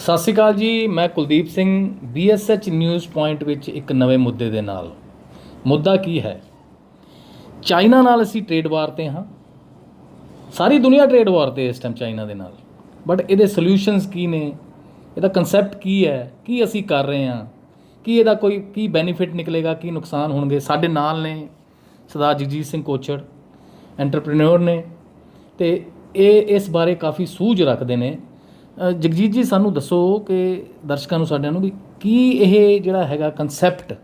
ਸਤਿ ਸ਼੍ਰੀ ਅਕਾਲ ਜੀ। ਮੈਂ Kuldeep Singh BSH news point ਵਿੱਚ ਇੱਕ ਨਵੇਂ ਮੁੱਦੇ ਦੇ ਨਾਲ। ਮੁੱਦਾ ਕੀ ਹੈ? ਚਾਈਨਾ ਨਾਲ ਅਸੀਂ ਟ੍ਰੇਡ ਵਾਰ 'ਤੇ ਹਾਂ। ਸਾਰੀ ਦੁਨੀਆ ਟ੍ਰੇਡ ਵਾਰ 'ਤੇ ਇਸ ਟਾਈਮ ਚਾਈਨਾ ਦੇ ਨਾਲ। ਬਟ ਇਹਦੇ ਸੋਲਿਊਸ਼ਨਸ ਕੀ ਨੇ? ਇਹਦਾ ਕੰਸੈਪਟ ਕੀ ਹੈ? ਕੀ ਅਸੀਂ ਕਰ ਰਹੇ ਹਾਂ? ਕੀ ਇਹਦਾ ਕੀ ਬੈਨੀਫਿਟ ਨਿਕਲੇਗਾ? ਕੀ ਨੁਕਸਾਨ ਹੋਣਗੇ? ਸਾਡੇ ਨਾਲ ਨੇ ਸਰਦਾਰ ਜਗਜੀਤ ਸਿੰਘ ਕੋਛੜ, ਐਂਟਰਪ੍ਰੀਨਿਓਰ ਨੇ, ਅਤੇ ਇਹ ਇਸ ਬਾਰੇ ਕਾਫੀ ਸੂਝ ਰੱਖਦੇ ਨੇ। ਜਗਜੀਤ ਜੀ, ਸਾਨੂੰ ਦੱਸੋ ਕਿ ਦਰਸ਼ਕਾਂ ਨੂੰ ਸਾਡਿਆਂ ਨੂੰ ਵੀ ਕੀ ਇਹ ਜਿਹੜਾ ਹੈਗਾ ਕੰਸੈਪਟ,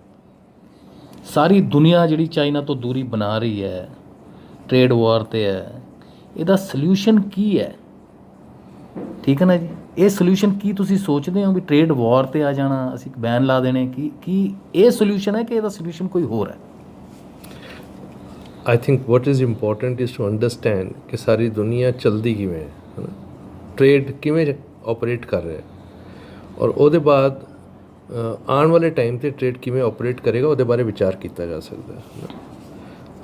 ਸਾਰੀ ਦੁਨੀਆ ਜਿਹੜੀ ਚਾਈਨਾ ਤੋਂ ਦੂਰੀ ਬਣਾ ਰਹੀ ਹੈ, ਟ੍ਰੇਡ ਵਾਰ 'ਤੇ ਹੈ, ਇਹਦਾ ਸਲਿਊਸ਼ਨ ਕੀ ਹੈ? ਠੀਕ ਹੈ ਨਾ ਜੀ। ਇਹ ਸਲਿਊਸ਼ਨ ਕੀ ਤੁਸੀਂ ਸੋਚਦੇ ਹੋ ਵੀ ਟ੍ਰੇਡ ਵਾਰ 'ਤੇ ਆ ਜਾਣਾ, ਅਸੀਂ ਬੈਨ ਲਾ ਦੇਣੇ, ਕੀ ਇਹ ਸਲਿਊਸ਼ਨ ਹੈ ਕਿ ਇਹਦਾ ਸਲਿਊਸ਼ਨ ਕੋਈ ਹੋਰ ਹੈ? I think what is important is to understand कि सारी दुनिया चलती किमें है ना, ट्रेड किमें ऑपरेट कर रहा है और ਉਹਦੇ ਬਾਅਦ ਆਉਣ ਵਾਲੇ ਟਾਈਮ ਤੇ ਟ੍ਰੇਡ ਕਿਵੇਂ ਆਪਰੇਟ ਕਰੇਗਾ ਉਹਦੇ ਬਾਰੇ ਵਿਚਾਰ ਕੀਤਾ ਜਾ ਸਕਦਾ ਹੈ।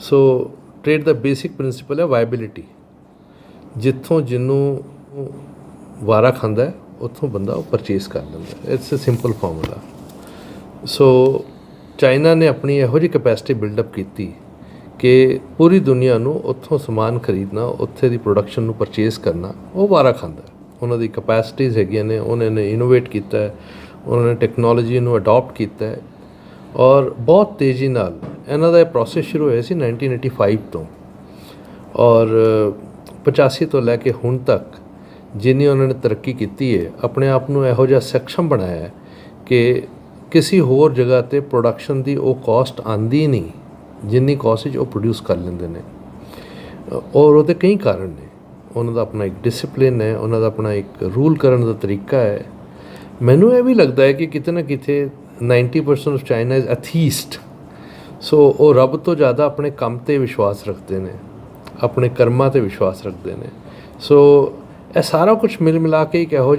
ਸੋ ਟ੍ਰੇਡ ਦਾ ਬੇਸਿਕ ਪ੍ਰਿੰਸੀਪਲ ਹੈ ਵਾਇਬਿਲਿਟੀ। ਜਿੱਥੋਂ ਜਿਹਨੂੰ ਵਾਰਾ ਖਾਂਦਾ ਹੈ ਉੱਥੋਂ ਬੰਦਾ ਉਹ ਪਰਚੇਸ ਕਰ ਲੈਂਦਾ। It's a simple formula. So China ਨੇ ਆਪਣੀ ਇਹੋ ਜਿਹੀ ਕੈਪੈਸਿਟੀ ਬਿਲਡਅਪ ਕੀਤੀ ਕਿ ਪੂਰੀ ਦੁਨੀਆ ਨੂੰ ਉੱਥੋਂ ਸਮਾਨ ਖਰੀਦਣਾ, ਉੱਥੇ ਦੀ ਪ੍ਰੋਡਕਸ਼ਨ ਨੂੰ ਪਰਚੇਸ ਕਰਨਾ ਉਹ ਵਾਰਾ ਖਾਂਦਾ। ਉਹਨਾਂ ਦੀ ਕਪੈਸਿਟੀਜ਼ ਹੈਗੀਆਂ ਨੇ, ਉਹਨਾਂ ਨੇ ਇਨੋਵੇਟ ਕੀਤਾ ਹੈ, ਉਹਨਾਂ ਨੇ ਟੈਕਨੋਲੋਜੀ ਨੂੰ ਅਡੋਪਟ ਕੀਤਾ ਹੈ ਔਰ ਬਹੁਤ ਤੇਜ਼ੀ ਨਾਲ ਇਹਨਾਂ ਦਾ ਇਹ ਪ੍ਰੋਸੈਸ ਸ਼ੁਰੂ ਹੋਇਆ ਸੀ 1985 ਤੋਂ ਔਰ 85 ਤੋਂ ਲੈ ਕੇ ਹੁਣ ਤੱਕ ਜਿੰਨੀ ਉਹਨਾਂ ਨੇ ਤਰੱਕੀ ਕੀਤੀ ਹੈ, ਆਪਣੇ ਆਪ ਨੂੰ ਇਹੋ ਜਿਹਾ ਸક્ષਮ ਬਣਾਇਆ ਹੈ ਕਿ ਕਿਸੇ ਹੋਰ ਜਗ੍ਹਾ 'ਤੇ ਪ੍ਰੋਡਕਸ਼ਨ ਦੀ ਉਹ ਕਾਸਟ ਆਉਂਦੀ ਨਹੀਂ ਜਿੰਨੀ ਕਾਸਟ 'ਚ ਉਹ ਪ੍ਰੋਡਿਊਸ ਕਰ ਲੈਂਦੇ ਨੇ। ਔਰ ਉਹਦੇ ਕਈ ਕਾਰਨ ਨੇ। ਉਹਨਾਂ ਦਾ ਆਪਣਾ ਇੱਕ ਡਿਸਿਪਲਿਨ ਹੈ, ਉਹਨਾਂ ਦਾ ਆਪਣਾ ਇੱਕ ਰੂਲ ਕਰਨ ਦਾ ਤਰੀਕਾ ਹੈ। ਮੈਨੂੰ ਇਹ ਵੀ ਲੱਗਦਾ ਹੈ ਕਿ ਕਿਤੇ ਨਾ ਕਿਤੇ 90% ਆਫ ਚਾਈਨਾ ਇਜ਼ ਐਥੀਸਟ। ਸੋ ਉਹ ਰੱਬ ਤੋਂ ਜ਼ਿਆਦਾ ਆਪਣੇ ਕੰਮ 'ਤੇ ਵਿਸ਼ਵਾਸ ਰੱਖਦੇ ਨੇ, ਆਪਣੇ ਕਰਮਾਂ 'ਤੇ ਵਿਸ਼ਵਾਸ ਰੱਖਦੇ ਨੇ। ਸੋ ਇਹ ਸਾਰਾ ਕੁਝ ਮਿਲ ਮਿਲਾ ਕੇ ਇੱਕ ਇਹੋ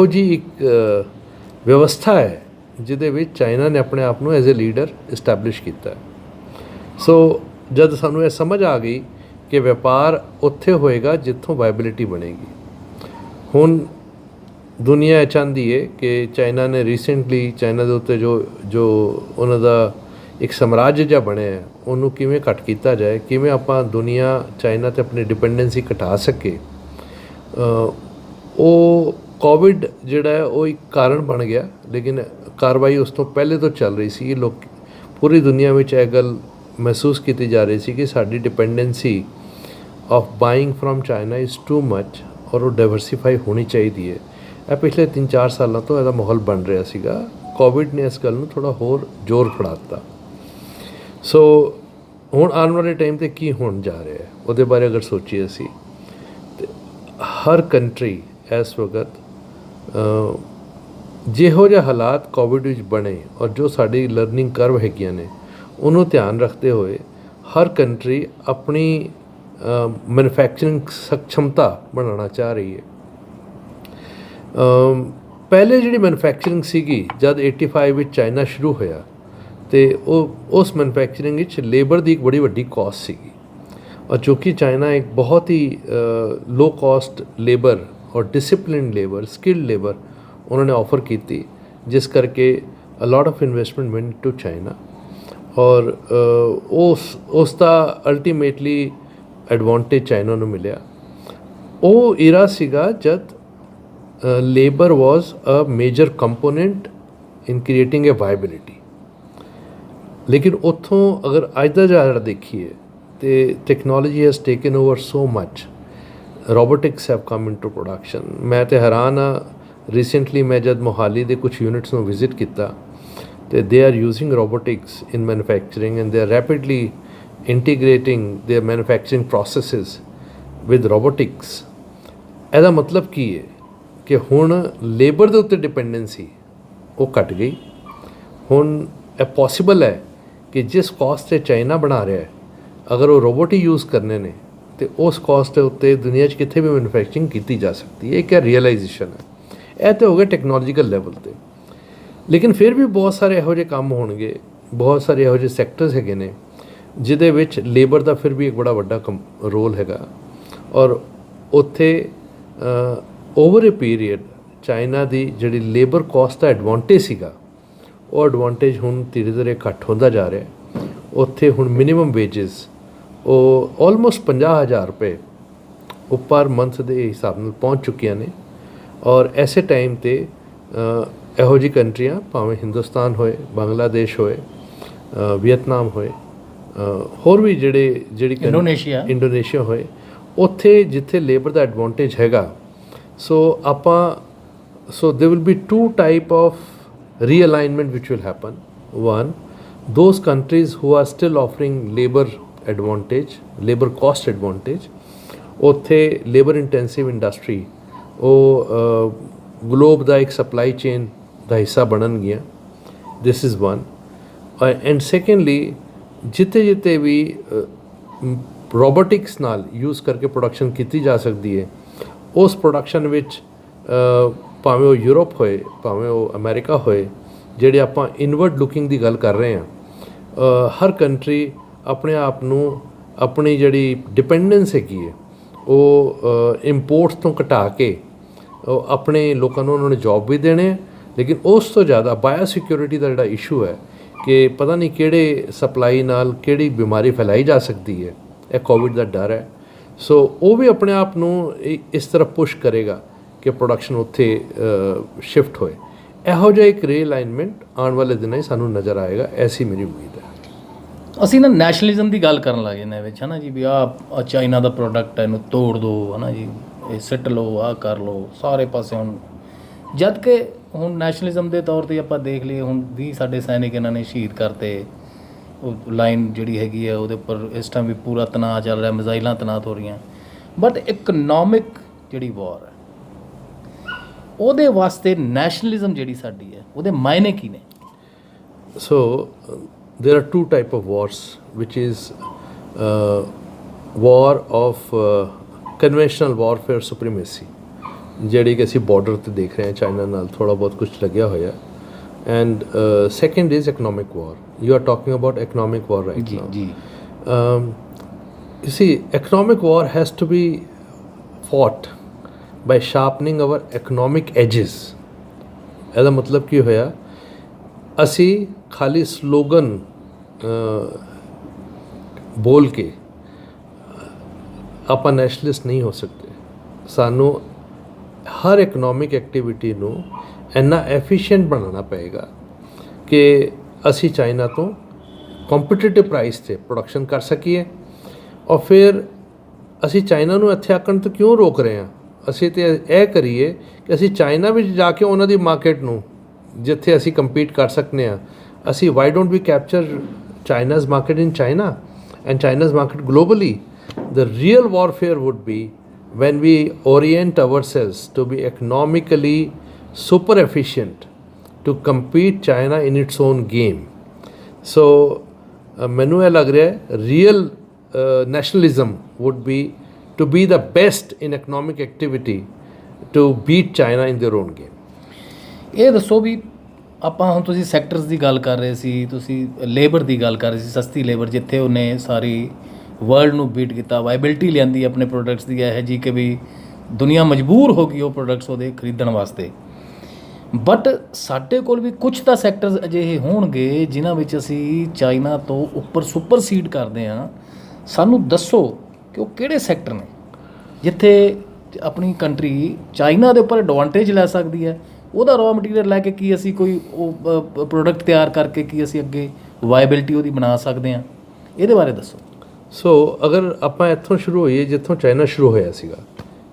ਜਿਹੀ ਇੱਕ ਵਿਵਸਥਾ ਹੈ ਜਿਹਦੇ ਵਿੱਚ ਚਾਈਨਾ ਨੇ ਆਪਣੇ ਆਪ ਨੂੰ ਐਜ਼ ਏ ਲੀਡਰ ਇਸਟੈਬਲਿਸ਼ ਕੀਤਾ। ਸੋ ਜਦ ਸਾਨੂੰ ਇਹ ਸਮਝ ਆ ਗਈ ਕਿ ਵਪਾਰ ਉੱਥੇ ਹੋਏਗਾ ਜਿੱਥੋਂ ਵਾਇਬਿਲਿਟੀ ਬਣੇਗੀ। ਹੁਣ ਦੁਨੀਆ ਇਹ ਚਾਹੁੰਦੀ ਹੈ ਕਿ ਚਾਈਨਾ ਨੇ ਰੀਸੈਂਟਲੀ ਚਾਈਨਾ ਦੇ ਉੱਤੇ ਜੋ ਉਹਨਾਂ ਦਾ ਇੱਕ ਸਾਮਰਾਜ ਜਿਹਾ ਬਣਿਆ ਹੈ ਉਹਨੂੰ ਕਿਵੇਂ ਘੱਟ ਕੀਤਾ ਜਾਏ, ਕਿਵੇਂ ਆਪਾਂ ਦੁਨੀਆ ਚਾਈਨਾ 'ਤੇ ਆਪਣੀ ਡਿਪੈਂਡੈਂਸੀ ਘਟਾ ਸਕੇ। ਉਹ ਕੋਵਿਡ ਜਿਹੜਾ ਹੈ ਉਹ ਇੱਕ ਕਾਰਨ ਬਣ ਗਿਆ, ਲੇਕਿਨ ਕਾਰਵਾਈ ਉਸ ਤੋਂ ਪਹਿਲੇ ਤੋਂ ਚੱਲ ਰਹੀ ਸੀ। ਲੋਕ ਪੂਰੀ ਦੁਨੀਆ ਵਿੱਚ ਇਹ ਗੱਲ ਮਹਿਸੂਸ ਕੀਤੀ ਜਾ ਰਹੀ ਸੀ ਕਿ ਸਾਡੀ dependency of buying from China is too much ਔਰ ਉਹ ਡਾਇਵਰਸੀਫਾਈ ਹੋਣੀ ਚਾਹੀਦੀ ਹੈ। ਇਹ ਪਿਛਲੇ 3-4 ਸਾਲਾਂ ਤੋਂ ਇਹਦਾ ਮਾਹੌਲ ਬਣ ਰਿਹਾ ਸੀਗਾ। ਕੋਵਿਡ ਨੇ ਇਸ ਗੱਲ ਨੂੰ ਥੋੜ੍ਹਾ ਹੋਰ ਜ਼ੋਰ ਫੜਾ ਦਿੱਤਾ। ਸੋ ਹੁਣ ਆਉਣ ਵਾਲੇ ਟਾਈਮ 'ਤੇ ਕੀ ਹੋਣ ਜਾ ਰਿਹਾ ਹੈ ਉਹਦੇ ਬਾਰੇ ਅਗਰ ਸੋਚੀਏ ਅਸੀਂ, ਤਾਂ ਹਰ ਕੰਟਰੀ ਇਸ ਵਕਤ ਜਿਹੋ ਜਿਹੇ ਹਾਲਾਤ ਕੋਵਿਡ ਵਿੱਚ ਬਣੇ ਔਰ ਜੋ ਸਾਡੀ ਲਰਨਿੰਗ ਕਰਵ ਹੈਗੀਆਂ ਨੇ ਉਹਨੂੰ ਧਿਆਨ ਰੱਖਦੇ ਹੋਏ ਹਰ ਕੰਟਰੀ ਆਪਣੀ ਮੈਨੂਫੈਕਚਰਿੰਗ ਸਕਸ਼ਮਤਾ ਬਣਾਉਣਾ ਚਾਹ ਰਹੀ ਹੈ। ਪਹਿਲੇ ਜਿਹੜੀ ਮੈਨੂਫੈਕਚਰਿੰਗ ਸੀਗੀ ਜਦ 85 ਵਿੱਚ ਚਾਈਨਾ ਸ਼ੁਰੂ ਹੋਇਆ ਅਤੇ ਉਸ ਮੈਨੂਫੈਕਚਰਿੰਗ ਵਿੱਚ ਲੇਬਰ ਦੀ ਇੱਕ ਬੜੀ ਵੱਡੀ ਕਾਸਟ ਸੀਗੀ ਔਰ ਚੂँकि ਚਾਈਨਾ ਇੱਕ ਬਹੁਤ ਹੀ ਲੋ ਕਾਸਟ ਲੇਬਰ ਔਰ ਡਿਸਿਪਲਿਨਡ ਲੇਬਰ, ਸਕਿਲਡ ਲੇਬਰ ਉਹਨਾਂ ਨੇ ਆਫਰ ਕੀਤੀ, ਜਿਸ ਕਰਕੇ a lot of investment went to China ਔਰ ਉਸ ਦਾ ਅਲਟੀਮੇਟਲੀ ਐਡਵਾਂਟੇਜ ਚਾਈਨਾ ਨੂੰ ਮਿਲਿਆ। ਉਹ ਈਰਾ ਸੀਗਾ ਜਦ labour was a major component in creating a viability. ਲੇਕਿਨ ਉੱਥੋਂ ਅਗਰ ਅੱਜ ਦਾ ਜਿਹੜਾ ਦੇਖੀਏ ਤਾਂ technology has taken over so much. Robotics have come in to production. ਮੈਂ ਤਾਂ ਹੈਰਾਨ ਹਾਂ, ਰੀਸੈਂਟਲੀ ਮੈਂ ਜਦ ਮੋਹਾਲੀ ਦੇ ਕੁਛ ਯੂਨਿਟਸ ਨੂੰ ਵਿਜ਼ਿਟ ਕੀਤਾ ਅਤੇ they are using robotics in manufacturing and they are rapidly integrating their manufacturing processes with robotics. ਇਹਦਾ ਮਤਲਬ ਕੀ ਹੈ ਕਿ ਹੁਣ ਲੇਬਰ ਦੇ ਉੱਤੇ ਡਿਪੈਂਡੈਂਸੀ ਉਹ ਘੱਟ ਗਈ। ਹੁਣ ਇਹ ਪੋਸੀਬਲ ਹੈ ਕਿ ਜਿਸ ਕਾਸਟ 'ਤੇ ਚਾਈਨਾ ਬਣਾ ਰਿਹਾ ਹੈ ਅਗਰ ਉਹ ਰੋਬੋਟ ਹੀ ਯੂਜ਼ ਕਰਨੇ ਨੇ ਅਤੇ ਉਸ ਕਾਸਟ ਦੇ ਉੱਤੇ ਦੁਨੀਆ 'ਚ ਕਿੱਥੇ ਵੀ ਮੈਨੂਫੈਕਚਰਿੰਗ ਕੀਤੀ ਜਾ ਸਕਦੀ ਹੈ। ਇਹ ਇੱਕ ਰੀਅਲਾਈਜੇਸ਼ਨ ਹੈ। ਇਹ ਤਾਂ ਹੋ ਗਿਆ ਟੈਕਨੋਲੋਜੀਕਲ ਲੈਵਲ 'ਤੇ, ਲੇਕਿਨ ਫਿਰ ਵੀ ਬਹੁਤ ਸਾਰੇ ਇਹੋ ਜਿਹੇ ਕੰਮ ਹੋਣਗੇ, ਬਹੁਤ ਸਾਰੇ ਇਹੋ ਜਿਹੇ ਸੈਕਟਰਸ ਹੈਗੇ ਨੇ ਜਿਹਦੇ ਵਿੱਚ ਲੇਬਰ ਦਾ ਫਿਰ ਵੀ ਇੱਕ ਬੜਾ ਵੱਡਾ ਰੋਲ ਹੈਗਾ ਔਰ ਉੱਥੇ ਓਵਰ ਅ ਪੀਰੀਅਡ ਚਾਈਨਾ ਦੀ ਜਿਹੜੀ ਲੇਬਰ ਕਾਸਟ ਦਾ ਐਡਵਾਂਟੇਜ ਸੀਗਾ ਉਹ ਐਡਵਾਂਟੇਜ ਹੁਣ ਧੀਰੇ ਧੀਰੇ ਘੱਟ ਹੁੰਦਾ ਜਾ ਰਿਹਾ। ਉੱਥੇ ਹੁਣ ਮਿਨੀਮਮ ਵੇਜਸ ਉਹ ਆਲਮੋਸਟ 50,000 ਰੁਪਏ ਉਹ ਪਰ ਮੰਥ ਦੇ ਹਿਸਾਬ ਨਾਲ ਪਹੁੰਚ ਚੁੱਕੀਆਂ ਨੇ। ਔਰ ਐਸੇ ਟਾਈਮ 'ਤੇ ਇਹੋ ਜਿਹੀ ਕੰਟਰੀਆਂ ਭਾਵੇਂ ਹਿੰਦੁਸਤਾਨ ਹੋਏ, ਬੰਗਲਾਦੇਸ਼ ਹੋਏ, ਵੀਅਤਨਾਮ ਹੋਏ, ਹੋਰ ਵੀ ਜਿਹੜੀ ਇੰਡੋਨੇਸ਼ੀਆ ਹੋਏ, ਉੱਥੇ ਜਿੱਥੇ ਲੇਬਰ ਦਾ ਐਡਵਾਂਟੇਜ ਹੈਗਾ so there will be two type of realignment which will happen. One, those countries who are still offering labor advantage, labor cost advantage, ਉੱਥੇ labor intensive industry ਉਹ ਗਲੋਬ ਦਾ ਇੱਕ ਸਪਲਾਈ ਚੇਨ ਦਾ ਹਿੱਸਾ ਬਣਨਗੀਆਂ। this is one. And secondly, ਜਿੱਥੇ ਵੀ robotics ਨਾਲ use ਕਰਕੇ production ਕੀਤੀ ਜਾ ਸਕਦੀ ਹੈ ਉਸ ਪ੍ਰੋਡਕਸ਼ਨ ਵਿੱਚ ਭਾਵੇਂ ਉਹ ਯੂਰਪ ਹੋਏ, ਭਾਵੇਂ ਉਹ ਅਮਰੀਕਾ ਹੋਏ, ਜਿਹੜੇ ਆਪਾਂ ਇਨਵਰਡ ਲੁਕਿੰਗ ਦੀ ਗੱਲ ਕਰ ਰਹੇ ਹਾਂ, ਹਰ ਕੰਟਰੀ ਆਪਣੇ ਆਪ ਨੂੰ ਆਪਣੀ ਜਿਹੜੀ ਡਿਪੈਂਡੈਂਸ ਹੈਗੀ ਹੈ ਉਹ ਇੰਪੋਰਟਸ ਤੋਂ ਘਟਾ ਕੇ ਉਹ ਆਪਣੇ ਲੋਕਾਂ ਨੂੰ ਉਹਨਾਂ ਨੇ ਜੋਬ ਵੀ ਦੇਣੇ, ਲੇਕਿਨ ਉਸ ਤੋਂ ਜ਼ਿਆਦਾ ਬਾਇਓ ਸਿਕਿਉਰਿਟੀ ਦਾ ਜਿਹੜਾ ਇਸ਼ੂ ਹੈ ਕਿ ਪਤਾ ਨਹੀਂ ਕਿਹੜੇ ਸਪਲਾਈ ਨਾਲ ਕਿਹੜੀ ਬਿਮਾਰੀ ਫੈਲਾਈ ਜਾ ਸਕਦੀ ਹੈ, ਇਹ ਕੋਵਿਡ ਦਾ ਡਰ ਹੈ। ਸੋ ਉਹ ਵੀ ਆਪਣੇ ਆਪ ਨੂੰ ਇਸ ਤਰ੍ਹਾਂ ਪੁਸ਼ ਕਰੇਗਾ ਕਿ ਪ੍ਰੋਡਕਸ਼ਨ ਉੱਥੇ ਸ਼ਿਫਟ ਹੋਏ। ਇਹੋ ਜਿਹਾ ਇੱਕ ਰੀਅਲਾਈਨਮੈਂਟ ਆਉਣ ਵਾਲੇ ਦਿਨਾਂ 'ਚ ਸਾਨੂੰ ਨਜ਼ਰ ਆਏਗਾ, ਐਸੀ ਮੇਰੀ ਉਮੀਦ ਹੈ। ਅਸੀਂ ਨਾ ਨੈਸ਼ਨਲਿਜ਼ਮ ਦੀ ਗੱਲ ਕਰਨ ਲੱਗ ਜਾਂਦੇ ਵਿੱਚ, ਹੈ ਨਾ ਜੀ, ਵੀ ਆਹ ਚਾਈਨਾ ਦਾ ਪ੍ਰੋਡਕਟ ਹੈ, ਇਹਨੂੰ ਤੋੜ ਦਿਓ, ਹੈ ਨਾ ਜੀ, ਇਹ ਸਿੱਟ ਲਓ, ਆਹ ਕਰ ਲਓ, ਸਾਰੇ ਪਾਸੇ ਹੁਣ। ਜਦ ਕਿ ਹੁਣ ਨੈਸ਼ਨਲਿਜ਼ਮ ਦੇ ਤੌਰ 'ਤੇ ਆਪਾਂ ਦੇਖ ਲਈਏ, ਹੁਣ 20 ਸਾਡੇ ਸੈਨਿਕ ਇਹਨਾਂ ਨੇ ਸ਼ਹੀਦ ਕਰਤੇ, ਉਹ ਲਾਈਨ ਜਿਹੜੀ ਹੈਗੀ ਹੈ ਉਹਦੇ ਉੱਪਰ ਇਸ ਟਾਈਮ ਵੀ ਪੂਰਾ ਤਣਾਅ ਚੱਲ ਰਿਹਾ, ਮਿਜ਼ਾਈਲਾਂ ਤੈਨਾਤ ਹੋ ਰਹੀਆਂ। ਬਟ ਇਕਨੋਮਿਕ ਜਿਹੜੀ ਵਾਰ ਹੈ ਉਹਦੇ ਵਾਸਤੇ ਨੈਸ਼ਨਲਿਜ਼ਮ ਜਿਹੜੀ ਸਾਡੀ ਹੈ ਉਹਦੇ ਮਾਇਨੇ ਕੀ ਨੇ? ਸੋ there are two type of wars, which is war of conventional warfare supremacy, ਜਿਹੜੀ ਕਿ ਅਸੀਂ ਬਾਰਡਰ ਤੇ ਦੇਖ ਰਹੇ ਹਾਂ ਚਾਈਨਾ ਨਾਲ ਥੋੜ੍ਹਾ ਬਹੁਤ ਕੁਝ ਲੱਗਿਆ ਹੋਇਆ, and second is economic war. You are talking about economic war right now. ਜੀ You see, economic war has to be fought by sharpening our economic edges. ਇਹਦਾ ਮਤਲਬ ਕੀ ਹੋਇਆ, ਅਸੀਂ ਖਾਲੀ ਸਲੋਗਨ ਬੋਲ ਕੇ ਆਪਾਂ ਨੈਸ਼ਨਲਿਸਟ ਨਹੀਂ ਹੋ ਸਕਦੇ। ਸਾਨੂੰ ਹਰ ਇਕਨੋਮਿਕ ਐਕਟੀਵਿਟੀ ਨੂੰ ਇੰਨਾ ਐਫੀਸ਼ੀਐਂਟ ਬਣਾਉਣਾ ਪਏਗਾ ਕਿ ਅਸੀਂ ਚਾਈਨਾ ਤੋਂ ਕੰਪੀਟੀਟਿਵ ਪ੍ਰਾਈਸ 'ਤੇ ਪ੍ਰੋਡਕਸ਼ਨ ਕਰ ਸਕੀਏ। ਔਰ ਫਿਰ ਅਸੀਂ ਚਾਈਨਾ ਨੂੰ ਇੱਥੇ ਆਕਣ ਤੋਂ ਕਿਉਂ ਰੋਕ ਰਹੇ ਹਾਂ, ਅਸੀਂ ਤਾਂ ਇਹ ਕਰੀਏ ਕਿ ਅਸੀਂ ਚਾਈਨਾ ਵਿੱਚ ਜਾ ਕੇ ਉਹਨਾਂ ਦੀ ਮਾਰਕੀਟ ਨੂੰ ਜਿੱਥੇ ਅਸੀਂ ਕੰਪੀਟ ਕਰ ਸਕਦੇ ਹਾਂ, ਅਸੀਂ why don't we capture China's market in China and China's market globally. The real warfare would be when we orient ourselves to be economically super efficient to compete China in its own game. So ਮੈਨੂੰ ਇਹ ਲੱਗ ਰਿਹਾ ਹੈ real nationalism would be to be the best in economic activity to beat China in their own game. ਇਹ ਦੱਸੋ ਵੀ ਆਪਾਂ ਹੁਣ ਤੁਸੀਂ ਸੈਕਟਰਸ ਦੀ ਗੱਲ ਕਰ ਰਹੇ ਸੀ, ਤੁਸੀਂ ਲੇਬਰ ਦੀ ਗੱਲ ਕਰ ਰਹੇ ਸੀ, ਸਸਤੀ ਲੇਬਰ ਜਿੱਥੇ ਉਹਨੇ ਸਾਰੀ ਵਰਲਡ ਨੂੰ ਬੀਟ ਕੀਤਾ, ਵਾਇਬਿਲਿਟੀ ਲਿਆਂਦੀ ਆਪਣੇ ਪ੍ਰੋਡਕਟਸ ਦੀ ਇਹ ਜੀ ਕਿ ਵੀ ਦੁਨੀਆ ਮਜਬੂਰ ਹੋ ਗਈ ਉਹ ਪ੍ਰੋਡਕਟਸ ਉਹਦੇ ਖਰੀਦਣ ਵਾਸਤੇ। ਬਟ ਸਾਡੇ ਕੋਲ ਵੀ ਕੁਝ ਤਾਂ ਸੈਕਟਰਸ ਅਜਿਹੇ ਹੋਣਗੇ ਜਿਨ੍ਹਾਂ ਵਿੱਚ ਅਸੀਂ ਚਾਈਨਾ ਤੋਂ ਉੱਪਰ ਸੁਪਰਸੀਡ ਕਰਦੇ ਹਾਂ। ਸਾਨੂੰ ਦੱਸੋ ਕਿ ਉਹ ਕਿਹੜੇ ਸੈਕਟਰ ਨੇ ਜਿੱਥੇ ਆਪਣੀ ਕੰਟਰੀ ਚਾਈਨਾ ਦੇ ਉੱਪਰ ਐਡਵਾਂਟੇਜ ਲੈ ਸਕਦੀ ਹੈ, ਉਹਦਾ ਰॉ ਮਟੀਰੀਅਲ ਲੈ ਕੇ ਕੀ ਅਸੀਂ ਕੋਈ ਉਹ ਪ੍ਰੋਡਕਟ ਤਿਆਰ ਕਰਕੇ ਕੀ ਅਸੀਂ ਅੱਗੇ ਵਾਇਬਿਲਿਟੀ ਉਹਦੀ ਬਣਾ ਸਕਦੇ ਹਾਂ, ਇਹਦੇ ਬਾਰੇ ਦੱਸੋ। ਸੋ ਅਗਰ ਆਪਾਂ ਇੱਥੋਂ ਸ਼ੁਰੂ ਹੋਈਏ ਜਿੱਥੋਂ ਚਾਈਨਾ ਸ਼ੁਰੂ ਹੋਇਆ ਸੀਗਾ,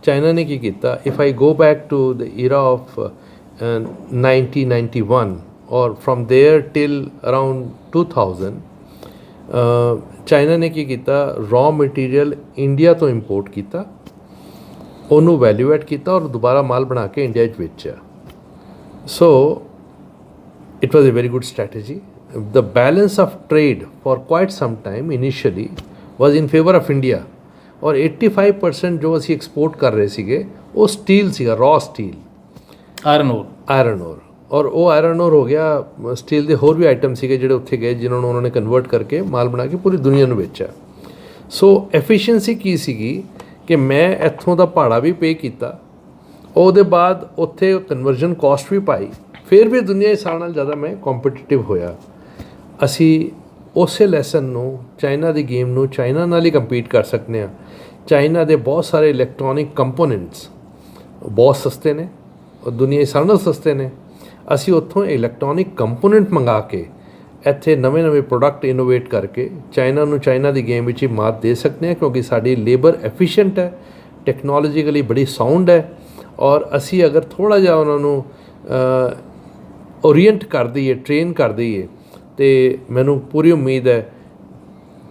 ਚਾਈਨਾ ਨੇ ਕੀ ਕੀਤਾ, if I go back to the era of 1991 or from there till around 2000, China ਨੇ ਕੀ ਕੀਤਾ, ਰॉ ਮਟੀਰੀਅਲ ਇੰਡੀਆ ਤੋਂ ਇੰਪੋਰਟ ਕੀਤਾ, ਉਹਨੂੰ ਵੈਲਿਊ ਐਡ ਕੀਤਾ ਔਰ ਦੁਬਾਰਾ ਮਾਲ ਬਣਾ ਕੇ ਇੰਡੀਆ 'ਚ ਵੇਚਿਆ। So it was a very good strategy. The balance of trade for quite some time initially was in favor of India. और 85% जो ਅਸੀਂ ਐਕਸਪੋਰਟ ਕਰ ਰਹੇ ਸੀਗੇ ਉਹ ਸਟੀਲ ਸੀਗਾ, ਰॉ ਸਟੀਲ, ਆਇਰਨ ਓਰ। ਔਰ ਉਹ ਆਇਰਨ ਓਰ ਹੋ ਗਿਆ, ਸਟੀਲ ਦੇ ਹੋਰ ਵੀ ਆਈਟਮ ਸੀਗੇ ਜਿਹੜੇ ਉੱਥੇ ਗਏ ਜਿਨ੍ਹਾਂ ਨੂੰ ਉਹਨਾਂ ਨੇ ਕਨਵਰਟ ਕਰਕੇ ਮਾਲ ਬਣਾ ਕੇ ਪੂਰੀ ਦੁਨੀਆ ਨੂੰ ਵੇਚਿਆ। ਸੋ ਐਫੀਸ਼ੀਐਂਸੀ ਕੀ ਸੀਗੀ ਕਿ ਮੈਂ ਇੱਥੋਂ ਦਾ ਭਾੜਾ ਵੀ ਪੇ ਕੀਤਾ ਉਹਦੇ ਬਾਅਦ ਉੱਥੇ ਕਨਵਰਜਨ ਕਾਸਟ ਵੀ ਪਾਈ, ਫਿਰ ਵੀ ਦੁਨੀਆ ਦੇ ਸਾਰਿਆਂ ਨਾਲ ਜ਼ਿਆਦਾ ਮੈਂ ਕੰਪੀਟੀਟਿਵ ਹੋਇਆ। ਅਸੀਂ ਉਸੇ ਲੈਸਨ ਨੂੰ, ਚਾਈਨਾ ਦੀ ਗੇਮ ਨੂੰ ਚਾਈਨਾ ਨਾਲ ਹੀ ਕੰਪੀਟ ਕਰ ਸਕਦੇ ਹਾਂ। ਚਾਈਨਾ ਦੇ ਬਹੁਤ ਸਾਰੇ ਇਲੈਕਟ੍ਰੋਨਿਕ ਕੰਪੋਨੈਂਟਸ ਬਹੁਤ ਸਸਤੇ ਨੇ ਔਰ ਦੁਨੀਆ ਦੇ ਸਾਰਿਆਂ ਨਾਲੋਂ ਸਸਤੇ ਨੇ। ਅਸੀਂ ਉੱਥੋਂ ਇਲੈਕਟ੍ਰੋਨਿਕ ਕੰਪੋਨੈਂਟ ਮੰਗਾ ਕੇ ਇੱਥੇ ਨਵੇਂ ਪ੍ਰੋਡਕਟ ਇਨੋਵੇਟ ਕਰਕੇ ਚਾਈਨਾ ਨੂੰ ਚਾਈਨਾ ਦੀ ਗੇਮ ਵਿੱਚ ਹੀ ਮਾਤ ਦੇ ਸਕਦੇ ਹਾਂ, ਕਿਉਂਕਿ ਸਾਡੀ ਲੇਬਰ ਐਫੀਸ਼ੀਐਂਟ ਹੈ, ਟੈਕਨੋਲੋਜੀਕਲੀ ਬੜੀ ਸਾਊਂਡ ਹੈ। ਔਰ ਅਸੀਂ ਅਗਰ ਥੋੜ੍ਹਾ ਜਿਹਾ ਉਹਨਾਂ ਨੂੰ ਓਰੀਐਂਟ ਕਰ ਦਈਏ, ਟ੍ਰੇਨ ਕਰ ਦਈਏ, ਤੇ ਮੈਨੂੰ ਪੂਰੀ ਉਮੀਦ ਹੈ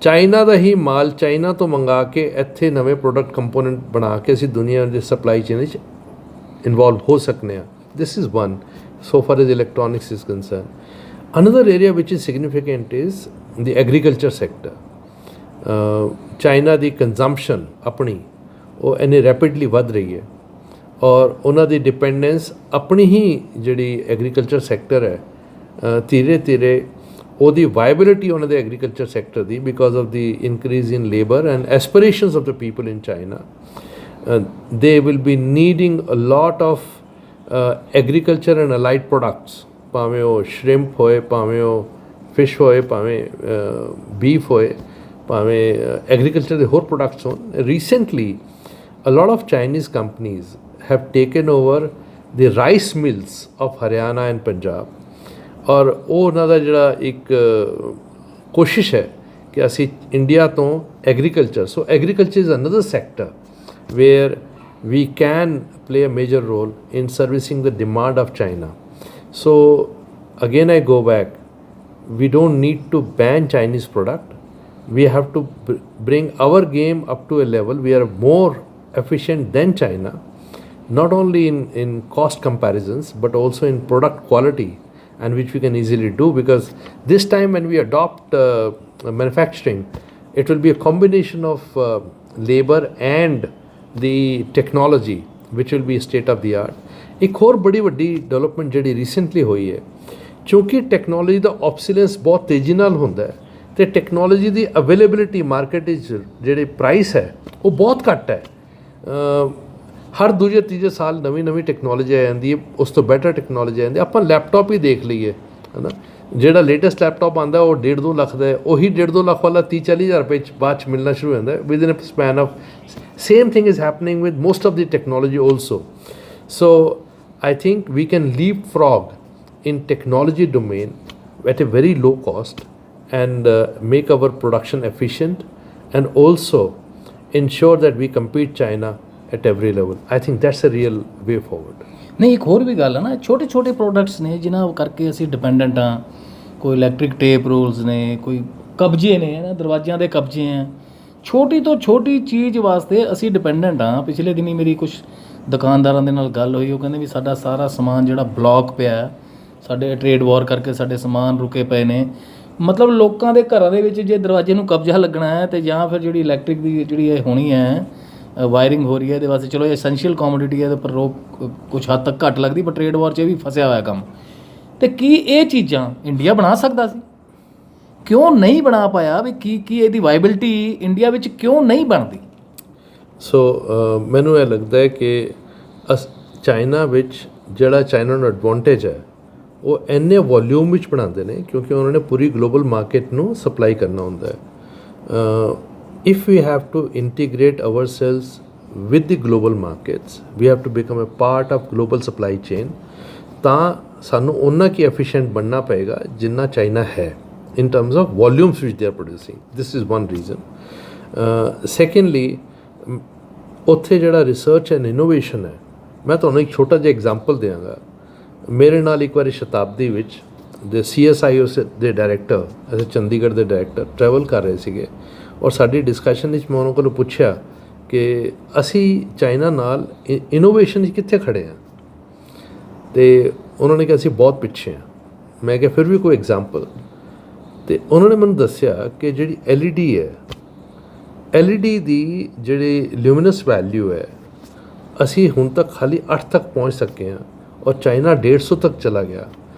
ਚਾਈਨਾ ਦਾ ਹੀ ਮਾਲ ਚਾਈਨਾ ਤੋਂ ਮੰਗਾ ਕੇ ਇੱਥੇ ਨਵੇਂ ਪ੍ਰੋਡਕਟ ਕੰਪੋਨੈਂਟ ਬਣਾ ਕੇ ਅਸੀਂ ਦੁਨੀਆ ਦੇ ਸਪਲਾਈ ਚੇਨ ਵਿੱਚ ਇਨਵੋਲਵ ਹੋ ਸਕਦੇ ਹਾਂ। This is one so far as electronics is concerned. Another area which is significant is the agriculture sector. China the consumption ਆਪਣੀ ਉਹ ਇੰਨੀ ਰੈਪਿਡਲੀ ਵੱਧ ਰਹੀ ਹੈ ਔਰ ਉਹਨਾਂ ਦੀ ਡਿਪੈਂਡੈਂਸ ਆਪਣੀ ਹੀ ਜਿਹੜੀ ਐਗਰੀਕਲਚਰ ਸੈਕਟਰ ਹੈ, ਧੀਰੇ ਧੀਰੇ ਉਹਦੀ ਵਾਇਬਿਲਿਟੀ ਉਹਨਾਂ ਦੇ ਐਗਰੀਕਲਚਰ ਸੈਕਟਰ ਦੀ, because of the increase in labour and aspirations of the people in China, they will be needing a lot of agriculture and allied products, ਭਾਵੇਂ ਉਹ ਸ਼੍ਰਿੰਪ ਹੋਏ, ਭਾਵੇਂ ਉਹ ਫਿਸ਼ ਹੋਏ, ਭਾਵੇਂ ਬੀਫ ਹੋਏ, ਭਾਵੇਂ ਐਗਰੀਕਲਚਰ ਦੇ ਹੋਰ ਪ੍ਰੋਡਕਟਸ ਹੋਣ। Recently a lot of Chinese companies have taken over the rice mills of Haryana and Punjab, ਔਰ ਉਹ ਉਹਨਾਂ ਦਾ ਜਿਹੜਾ ਇੱਕ ਕੋਸ਼ਿਸ਼ ਹੈ ਕਿ ਅਸੀਂ ਇੰਡੀਆ ਤੋਂ agriculture, so agriculture is another sector where we can play a major role in servicing the demand of China. So again I go back, we don't need to ban Chinese product, we have to bring our game up to a level we are more efficient than China, not only in cost comparisons but also in product quality, and which we can easily do, because this time when we adopt manufacturing, it will be a combination of labor and the technology which will be state of the art। ਇੱਕ ਹੋਰ ਬੜੀ ਵੱਡੀ development ਜਿਹੜੀ recently ਹੋਈ ਹੈ, ਕਿਉਂਕਿ technology ਦਾ ਆਬਸੋਲੈਂਸ ਬਹੁਤ ਤੇਜ਼ੀ ਨਾਲ ਹੁੰਦਾ ਹੈ ਅਤੇ ਟੈਕਨੋਲੋਜੀ ਦੀ ਅਵੇਲੇਬਿਲਿਟੀ ਮਾਰਕੀਟ ਵਿੱਚ ਜਿਹੜੇ ਪ੍ਰਾਈਸ ਹੈ ਉਹ ਬਹੁਤ ਘੱਟ ਹੈ। ਹਰ ਦੂਜੇ ਤੀਜੇ ਸਾਲ ਨਵੀਂ ਟੈਕਨੋਲੋਜੀ ਆ ਜਾਂਦੀ ਹੈ, ਉਸ ਤੋਂ ਬੈਟਰ ਟੈਕਨੋਲੋਜੀ ਆ ਜਾਂਦੀ ਹੈ। ਆਪਾਂ ਲੈਪਟਾਪ ਹੀ ਦੇਖ ਲਈਏ, ਹੈ ਨਾ, ਜਿਹੜਾ ਲੇਟੈਸਟ ਲੈਪਟਾਪ ਆਉਂਦਾ ਉਹ 1.5-2 ਲੱਖ ਦਾ ਹੈ, ਉਹੀ 1.5-2 ਲੱਖ ਵਾਲਾ 30-40 ਹਜ਼ਾਰ ਰੁਪਏ 'ਚ ਬਾਅਦ 'ਚ ਮਿਲਣਾ ਸ਼ੁਰੂ ਹੋ ਜਾਂਦਾ ਹੈ within a span of. Same thing is happening with most of the technology also. So I think we can leapfrog in technology domain at a very low cost and make our production efficient, and also ensure that we compete China at every level. I think that's a real way forward. ਨਹੀਂ, ਇੱਕ ਹੋਰ ਵੀ ਗੱਲ ਹੈ ਨਾ, ਛੋਟੇ products ਨੇ ਜਿਨ੍ਹਾਂ ਕਰਕੇ ਅਸੀਂ ਡਿਪੈਂਡੈਂਟ ਹਾਂ। ਕੋਈ ਇਲੈਕਟ੍ਰਿਕ ਟੇਪ ਰੋਲਸ ਨੇ, ਕੋਈ ਕਬਜੇ ਨੇ ਨਾ, ਦਰਵਾਜ਼ਿਆਂ ਦੇ ਕਬਜੇ ਹੈ। ਛੋਟੀ ਤੋਂ ਛੋਟੀ ਚੀਜ਼ ਵਾਸਤੇ ਅਸੀਂ ਡਿਪੈਂਡੈਂਟ ਹਾਂ। ਪਿਛਲੇ ਦਿਨੀ ਮੇਰੀ ਕੁਛ ਦੁਕਾਨਦਾਰਾਂ ਦੇ ਨਾਲ ਗੱਲ ਹੋਈ, ਉਹ ਕਹਿੰਦੇ ਵੀ ਸਾਡਾ ਸਾਰਾ ਸਮਾਨ ਜਿਹੜਾ ਬਲੌਕ ਪਿਆ, ਸਾਡੇ ਟ੍ਰੇਡ ਵਾਰ ਕਰਕੇ ਸਾਡੇ ਸਮਾਨ ਰੁਕੇ ਪਏ ਨੇ। ਮਤਲਬ ਲੋਕਾਂ ਦੇ ਘਰਾਂ ਦੇ ਵਿੱਚ ਜੇ ਦਰਵਾਜ਼ੇ ਨੂੰ ਕਬਜ਼ਾ ਲੱਗਣਾ ਹੈ, ਅਤੇ ਜਾਂ ਫਿਰ ਜਿਹੜੀ ਇਲੈਕਟ੍ਰਿਕ ਦੀ ਜਿਹੜੀ ਇਹ ਹੋਣੀ ਹੈ ਵਾਇਰਿੰਗ ਹੋ ਰਹੀ ਹੈ, ਇਹਦੇ ਵਾਸਤੇ ਚਲੋ ਐਸੈਂਸ਼ੀਅਲ ਕੋਮੋਡਿਟੀ ਹੈ, ਇਹਦੇ ਉੱਪਰ ਰੋਕ ਕੁਛ ਹੱਦ ਤੱਕ ਘੱਟ ਲੱਗਦੀ, ਪਰ ਟ੍ਰੇਡ ਵਾਰ 'ਚ ਇਹ ਵੀ ਫਸਿਆ ਹੋਇਆ ਕੰਮ। ਅਤੇ ਕੀ ਇਹ ਚੀਜ਼ਾਂ ਇੰਡੀਆ ਬਣਾ ਸਕਦਾ ਸੀ? ਕਿਉਂ ਨਹੀਂ ਬਣਾ ਪਾਇਆ? ਵੀ ਕੀ ਇਹਦੀ ਵਾਇਬਿਲਿਟੀ ਇੰਡੀਆ ਵਿੱਚ ਕਿਉਂ ਨਹੀਂ ਬਣਦੀ? ਸੋ ਮੈਨੂੰ ਇਹ ਲੱਗਦਾ ਹੈ ਕਿ ਚਾਈਨਾ ਵਿੱਚ ਜਿਹੜਾ ਚਾਈਨਾ ਨੂੰ ਐਡਵਾਂਟੇਜ ਹੈ ਉਹ ਇੰਨੇ ਵੋਲਿਊਮ ਵਿੱਚ ਬਣਾਉਂਦੇ ਨੇ, ਕਿਉਂਕਿ ਉਹਨਾਂ ਨੇ ਪੂਰੀ ਗਲੋਬਲ ਮਾਰਕੀਟ ਨੂੰ ਸਪਲਾਈ ਕਰਨਾ ਹੁੰਦਾ ਹੈ। if we have to integrate ourselves with the global markets, we have to become a part of global supply chain, ਤਾਂ ਸਾਨੂੰ ਉਹਨਾਂ ਕੀ ਐਫੀਸ਼ੀਐਂਟ ਬਣਨਾ ਪਏਗਾ ਜਿੰਨਾ ਚਾਈਨਾ ਹੈ in terms of volumes which they are producing. This is one reason. Secondly, ਉੱਥੇ ਜਿਹੜਾ research and innovation ਹੈ, ਮੈਂ ਤੁਹਾਨੂੰ ਇੱਕ ਛੋਟਾ ਜਿਹਾ ਐਗਜ਼ਾਮਪਲ ਦਿਆਂਗਾ। ਮੇਰੇ ਨਾਲ ਇੱਕ ਵਾਰੀ ਸ਼ਤਾਬਦੀ ਵਿੱਚ ਦੇ CSIO ਦੇ ਡਾਇਰੈਕਟਰ ਅਤੇ ਚੰਡੀਗੜ੍ਹ ਦੇ ਡਾਇਰੈਕਟਰ ਟਰੈਵਲ ਕਰ ਰਹੇ ਸੀਗੇ, ਔਰ ਸਾਡੀ ਡਿਸਕਸ਼ਨ ਵਿੱਚ ਮੈਂ ਉਹਨਾਂ ਕੋਲੋਂ ਪੁੱਛਿਆ ਕਿ ਅਸੀਂ ਚਾਈਨਾ ਨਾਲ ਇਨੋਵੇਸ਼ਨ ਵਿੱਚ ਕਿੱਥੇ ਖੜ੍ਹੇ ਹਾਂ, ਅਤੇ ਉਹਨਾਂ ਨੇ ਕਿਹਾ ਅਸੀਂ ਬਹੁਤ ਪਿੱਛੇ ਹਾਂ। ਮੈਂ ਕਿਹਾ ਫਿਰ ਵੀ ਕੋਈ ਐਗਜ਼ਾਮਪਲ? ਅਤੇ ਉਹਨਾਂ ਨੇ ਮੈਨੂੰ ਦੱਸਿਆ ਕਿ ਜਿਹੜੀ LED ਹੈ, LED ਦੀ ਜਿਹੜੀ ਲਿਊਮੀਨਸ ਵੈਲਿਊ ਹੈ, ਅਸੀਂ ਹੁਣ ਤੱਕ ਖਾਲੀ 8 ਤੱਕ ਪਹੁੰਚ ਸਕੇ ਹਾਂ, ਔਰ ਚਾਈਨਾ 150 ਤੱਕ ਚਲਾ ਗਿਆ।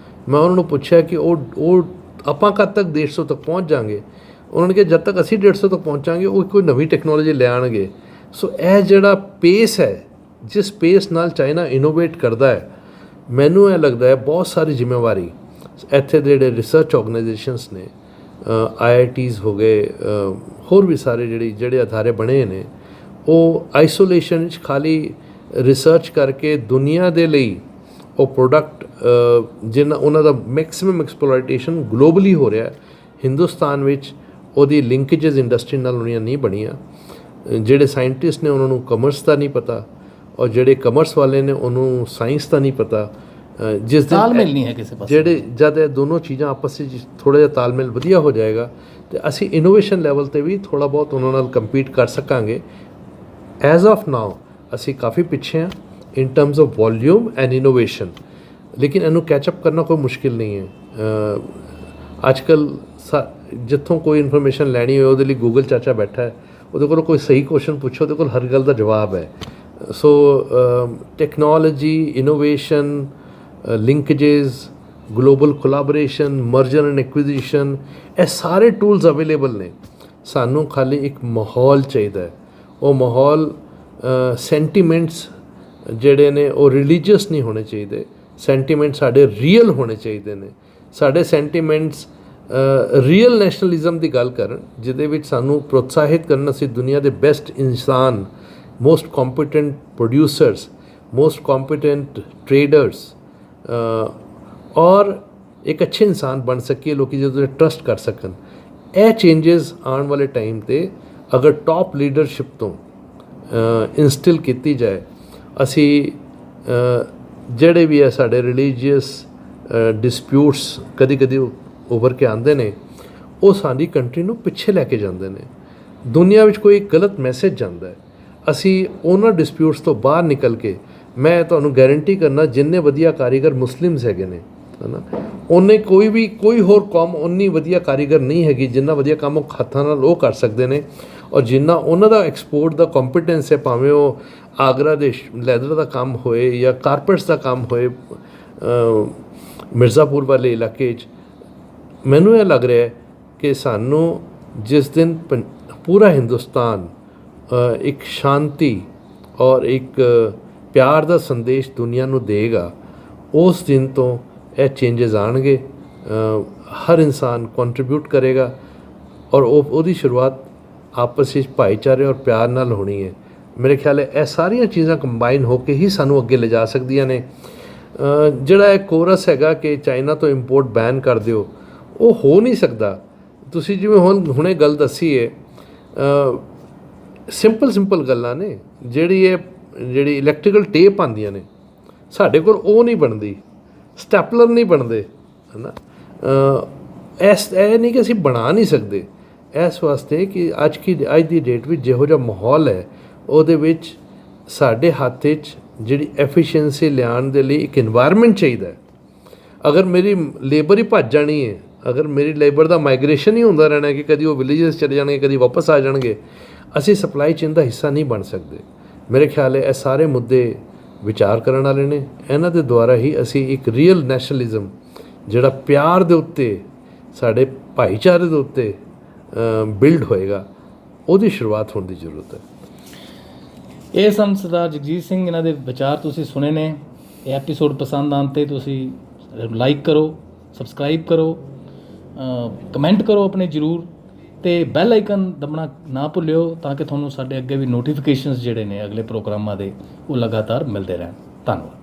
ਮੈਂ ਉਹਨਾਂ ਨੂੰ ਪੁੱਛਿਆ ਕਿ ਉਹ ਆਪਾਂ ਕਦ ਤੱਕ 150 ਤੱਕ ਪਹੁੰਚ ਜਾਵਾਂਗੇ? ਉਹਨਾਂ ਨੇ ਕਿਹਾ ਜਦ ਤੱਕ ਅਸੀਂ 150 ਤੱਕ ਪਹੁੰਚਾਂਗੇ ਉਹ ਕੋਈ ਨਵੀਂ ਟੈਕਨੋਲੋਜੀ ਲੈ ਆਉਣਗੇ। ਸੋ ਇਹ ਜਿਹੜਾ ਪੇਸ ਹੈ ਜਿਸ ਪੇਸ ਨਾਲ ਚਾਈਨਾ ਇਨੋਵੇਟ ਕਰਦਾ ਹੈ, ਮੈਨੂੰ ਇਹ ਲੱਗਦਾ ਹੈ ਬਹੁਤ ਸਾਰੀ ਜ਼ਿੰਮੇਵਾਰੀ ਇੱਥੇ ਦੇ ਜਿਹੜੇ ਰਿਸਰਚ ਆਰਗੇਨਾਈਜੇਸ਼ਨਸ ਨੇ, IITs ਹੋ ਗਏ, ਹੋਰ ਵੀ ਸਾਰੇ ਜਿਹੜੇ ਅਦਾਰੇ ਬਣੇ ਨੇ, ਉਹ ਆਈਸੋਲੇਸ਼ਨ 'ਚ ਖਾਲੀ ਰਿਸਰਚ ਕਰਕੇ ਦੁਨੀਆ ਦੇ ਲਈ ਉਹ ਪ੍ਰੋਡਕਟ ਜਿਨ੍ਹਾਂ ਉਹਨਾਂ ਦਾ ਮੈਕਸਿਮਮ ਐਕਸਪਲੋਇਟੇਸ਼ਨ ਗਲੋਬਲੀ ਹੋ ਰਿਹਾ, ਹਿੰਦੁਸਤਾਨ ਵਿੱਚ ਉਹਦੀ ਲਿੰਕੇਜਸ ਇੰਡਸਟਰੀ ਨਾਲ ਹੋਣੀਆਂ ਨਹੀਂ ਬਣੀਆਂ। ਜਿਹੜੇ ਸਾਇੰਟਿਸਟ ਨੇ ਉਹਨਾਂ ਨੂੰ ਕਮਰਸ ਦਾ ਨਹੀਂ ਪਤਾ, ਔਰ ਜਿਹੜੇ ਕਮਰਸ ਵਾਲੇ ਨੇ ਉਹਨੂੰ ਸਾਇੰਸ ਦਾ ਨਹੀਂ ਪਤਾ। ਜਿਸ ਦਿਨ ਤਾਲਮੇਲ ਨਹੀਂ ਹੈ ਕਿਸੇ ਪਾਸੇ। ਜਿਹੜੇ ਜਦ ਇਹ ਦੋਨੋਂ ਚੀਜ਼ਾਂ ਆਪਸ ਵਿੱਚ ਥੋੜ੍ਹਾ ਜਿਹਾ ਤਾਲਮੇਲ ਵਧੀਆ ਹੋ ਜਾਏਗਾ ਤੇ ਅਸੀਂ ਇਨੋਵੇਸ਼ਨ ਲੈਵਲ 'ਤੇ ਵੀ ਥੋੜ੍ਹਾ ਬਹੁਤ ਉਹਨਾਂ ਨਾਲ ਕੰਪੀਟ ਕਰ ਸਕਾਂਗੇ। ਐਜ਼ ਆਫ ਨਾਓ ਅਸੀਂ ਕਾਫੀ ਪਿੱਛੇ ਹਾਂ ਇਨ terms of volume and innovation, ਲੇਕਿਨ ਇਹਨੂੰ ਕੈਚਅਪ ਕਰਨਾ ਕੋਈ ਮੁਸ਼ਕਿਲ ਨਹੀਂ ਹੈ। ਅੱਜ ਕੱਲ੍ਹ ਜਿੱਥੋਂ ਕੋਈ ਇਨਫੋਰਮੇਸ਼ਨ ਲੈਣੀ ਹੋਏ ਉਹਦੇ ਲਈ ਗੂਗਲ ਚਾਚਾ ਬੈਠਾ ਹੈ, ਉਹਦੇ ਕੋਲ ਕੋਈ ਸਹੀ ਕੁਐਸਚਨ ਪੁੱਛੋ, ਉਹਦੇ ਕੋਲ ਹਰ ਗੱਲ ਦਾ ਜਵਾਬ ਹੈ। So technology, innovation, linkages, global collaboration, merger and acquisition, ਇਹ ਸਾਰੇ ਟੂਲਸ ਅਵੇਲੇਬਲ ਨੇ। ਸਾਨੂੰ ਖਾਲੀ ਇੱਕ ਮਾਹੌਲ ਚਾਹੀਦਾ ਹੈ। ਉਹ ਮਾਹੌਲ ਸੈਂਟੀਮੈਂਟਸ ਜਿਹੜੇ ਨੇ ਉਹ ਰਿਲੀਜੀਅਸ ਨਹੀਂ ਹੋਣੇ ਚਾਹੀਦੇ, ਸੈਂਟੀਮੈਂਟ ਸਾਡੇ ਰੀਅਲ ਹੋਣੇ ਚਾਹੀਦੇ ਨੇ। ਸਾਡੇ ਸੈਂਟੀਮੈਂਟਸ ਰੀਅਲ ਨੈਸ਼ਨਲਿਜ਼ਮ ਦੀ ਗੱਲ ਕਰਨ, ਜਿਹਦੇ ਵਿੱਚ ਸਾਨੂੰ ਪ੍ਰੋਤਸਾਹਿਤ ਕਰਨ ਅਸੀਂ ਦੁਨੀਆ ਦੇ ਬੈਸਟ ਇਨਸਾਨ, most competent producers, most competent traders ਔਰ ਇੱਕ ਅੱਛੇ ਇਨਸਾਨ ਬਣ ਸਕੀਏ, ਲੋਕ ਜਿਹਦੇ 'ਤੇ ਟਰਸਟ ਕਰ ਸਕਣ। ਇਹ ਚੇਂਜਸ ਆਉਣ ਵਾਲੇ ਟਾਈਮ 'ਤੇ ਅਗਰ ਟੌਪ ਲੀਡਰਸ਼ਿਪ ਤੋਂ ਇੰਸਟਿਲ ਕੀਤੀ ਜਾਏ, ਅਸੀਂ ਜਿਹੜੇ ਵੀ ਹੈ ਸਾਡੇ ਰਿਲੀਜੀਅਸ ਡਿਸਪਿਊਟਸ ਕਦੀ ਕਦੀ ਉੱਭਰ ਕੇ ਆਉਂਦੇ ਨੇ, ਉਹ ਸਾਡੀ ਕੰਟਰੀ ਨੂੰ ਪਿੱਛੇ ਲੈ ਕੇ ਜਾਂਦੇ ਨੇ। ਦੁਨੀਆ ਵਿੱਚ ਕੋਈ ਗਲਤ ਮੈਸੇਜ ਜਾਂਦਾ ਹੈ, ਅਸੀਂ ਉਹਨਾਂ ਡਿਸਪਿਊਟਸ ਤੋਂ ਬਾਹਰ ਨਿਕਲ ਕੇ, ਮੈਂ ਤੁਹਾਨੂੰ ਗਾਰੰਟੀ ਕਰਨਾ ਜਿੰਨੇ ਵਧੀਆ ਕਾਰੀਗਰ ਮੁਸਲਿਮਸ ਹੈਗੇ ਨੇ, ਹੈ ਨਾ, ਉਹਨੇ ਕੋਈ ਹੋਰ ਕੌਮ ਉਨੀ ਵਧੀਆ ਕਾਰੀਗਰ ਨਹੀਂ ਹੈਗੀ ਜਿੰਨਾ ਵਧੀਆ ਕੰਮ ਉਹ ਹੱਥਾਂ ਨਾਲ ਉਹ ਕਰ ਸਕਦੇ ਨੇ। ਔਰ ਜਿੰਨਾ ਉਹਨਾਂ ਦਾ ਐਕਸਪੋਰਟ ਦਾ ਕੰਪੀਟੈਂਸ ਹੈ, ਭਾਵੇਂ ਉਹ ਆਗਰਾ ਦੇ ਲੈਦਰ ਦਾ ਕੰਮ ਹੋਏ ਜਾਂ ਕਾਰਪੈਟਸ ਦਾ ਕੰਮ ਹੋਏ ਮਿਰਜ਼ਾਪੁਰ ਵਾਲੇ ਇਲਾਕੇ 'ਚ, ਮੈਨੂੰ ਇਹ ਲੱਗ ਰਿਹਾ ਕਿ ਸਾਨੂੰ ਜਿਸ ਦਿਨ ਪੂਰਾ ਹਿੰਦੁਸਤਾਨ ਇੱਕ ਸ਼ਾਂਤੀ ਔਰ ਇੱਕ ਪਿਆਰ ਦਾ ਸੰਦੇਸ਼ ਦੁਨੀਆ ਨੂੰ ਦੇਗਾ, ਉਸ ਦਿਨ ਤੋਂ ਇਹ ਚੇਂਜਸ ਆਉਣਗੇ। ਹਰ ਇਨਸਾਨ ਕੰਟਰੀਬਿਊਟ ਕਰੇਗਾ ਔਰ ਉਹਦੀ ਸ਼ੁਰੂਆਤ ਆਪਸ ਵਿੱਚ ਭਾਈਚਾਰੇ ਔਰ ਪਿਆਰ ਨਾਲ ਹੋਣੀ ਹੈ। ਮੇਰੇ ਖਿਆਲ ਹੈ ਇਹ ਸਾਰੀਆਂ ਚੀਜ਼ਾਂ ਕੰਬਾਈਨ ਹੋ ਕੇ ਹੀ ਸਾਨੂੰ ਅੱਗੇ ਲਿਜਾ ਸਕਦੀਆਂ ਨੇ। ਜਿਹੜਾ ਇਹ ਕੋਰਸ ਹੈਗਾ ਕਿ ਚਾਈਨਾ ਤੋਂ ਇੰਪੋਰਟ ਬੈਨ ਕਰ ਦਿਓ, ਉਹ ਹੋ ਨਹੀਂ ਸਕਦਾ। ਤੁਸੀਂ ਜਿਵੇਂ ਹੁਣੇ ਗੱਲ ਦੱਸੀ ਹੈ, ਸਿੰਪਲ ਗੱਲਾਂ ਨੇ। ਜਿਹੜੀ ਇਲੈਕਟ੍ਰੀਕਲ ਟੇਪ ਆਉਂਦੀਆਂ ਨੇ, ਸਾਡੇ ਕੋਲ ਉਹ ਨਹੀਂ ਬਣਦੀ, ਸਟੈਪਲਰ ਨਹੀਂ ਬਣਦੇ, ਹੈ ਨਾ। ਇਹ ਨਹੀਂ ਕਿ ਅਸੀਂ ਬਣਾ ਨਹੀਂ ਸਕਦੇ। ਇਸ ਵਾਸਤੇ ਕਿ ਅੱਜ ਦੀ ਡੇਟ ਵਿੱਚ ਜਿਹੋ ਜਿਹਾ ਮਾਹੌਲ ਹੈ, ਉਹਦੇ ਵਿੱਚ ਸਾਡੇ ਹੱਥ 'ਚ ਜਿਹੜੀ ਐਫੀਸ਼ੀਐਂਸੀ ਲਿਆਉਣ ਦੇ ਲਈ ਇੱਕ ਇਨਵਾਇਰਮੈਂਟ ਚਾਹੀਦਾ ਹੈ। ਅਗਰ ਮੇਰੀ ਲੇਬਰ ਹੀ ਭੱਜ ਜਾਣੀ ਹੈ, ਅਗਰ ਮੇਰੀ ਲੇਬਰ ਦਾ ਮਾਈਗ੍ਰੇਸ਼ਨ ਹੀ ਹੁੰਦਾ ਰਹਿਣਾ ਕਿ ਕਦੀ ਉਹ ਵਿਲੇਜਸ ਚਲੇ ਜਾਣਗੇ, ਕਦੀ ਵਾਪਸ ਆ ਜਾਣਗੇ, ਅਸੀਂ ਸਪਲਾਈ ਚੇਨ ਦਾ ਹਿੱਸਾ ਨਹੀਂ ਬਣ ਸਕਦੇ। ਮੇਰੇ ਖਿਆਲ ਹੈ ਇਹ ਸਾਰੇ ਮੁੱਦੇ ਵਿਚਾਰ ਕਰਨ ਵਾਲੇ ਨੇ। ਇਹਨਾਂ ਦੇ ਦੁਆਰਾ ਹੀ ਅਸੀਂ ਇੱਕ ਰੀਅਲ ਨੈਸ਼ਨਲਿਜ਼ਮ, ਜਿਹੜਾ ਪਿਆਰ ਦੇ ਉੱਤੇ, ਸਾਡੇ ਭਾਈਚਾਰੇ ਦੇ ਉੱਤੇ ਬਿਲਡ ਹੋਏਗਾ, ਉਹਦੀ ਸ਼ੁਰੂਆਤ ਹੋਣ ਦੀ ਜ਼ਰੂਰਤ ਹੈ। ਇਹ ਸਨ ਸਰਦਾਰ ਜਗਜੀਤ ਸਿੰਘ, ਇਹਨਾਂ ਦੇ ਵਿਚਾਰ ਤੁਸੀਂ ਸੁਣੇ ਨੇ। ਇਹ ਐਪੀਸੋਡ ਪਸੰਦ ਆਉਣ 'ਤੇ ਤੁਸੀਂ ਲਾਈਕ ਕਰੋ, ਸਬਸਕ੍ਰਾਈਬ ਕਰੋ, ਕਮੈਂਟ ਕਰੋ ਆਪਣੇ ਜ਼ਰੂਰ, ਅਤੇ ਬੈਲ ਆਈਕਨ ਦਬਣਾ ਨਾ ਭੁੱਲਿਓ ਤਾਂ ਕਿ ਤੁਹਾਨੂੰ ਸਾਡੇ ਅੱਗੇ ਵੀ ਨੋਟੀਫਿਕੇਸ਼ਨਸ ਜਿਹੜੇ ਨੇ ਅਗਲੇ ਪ੍ਰੋਗਰਾਮਾਂ ਦੇ ਉਹ ਲਗਾਤਾਰ ਮਿਲਦੇ ਰਹਿਣ। ਧੰਨਵਾਦ।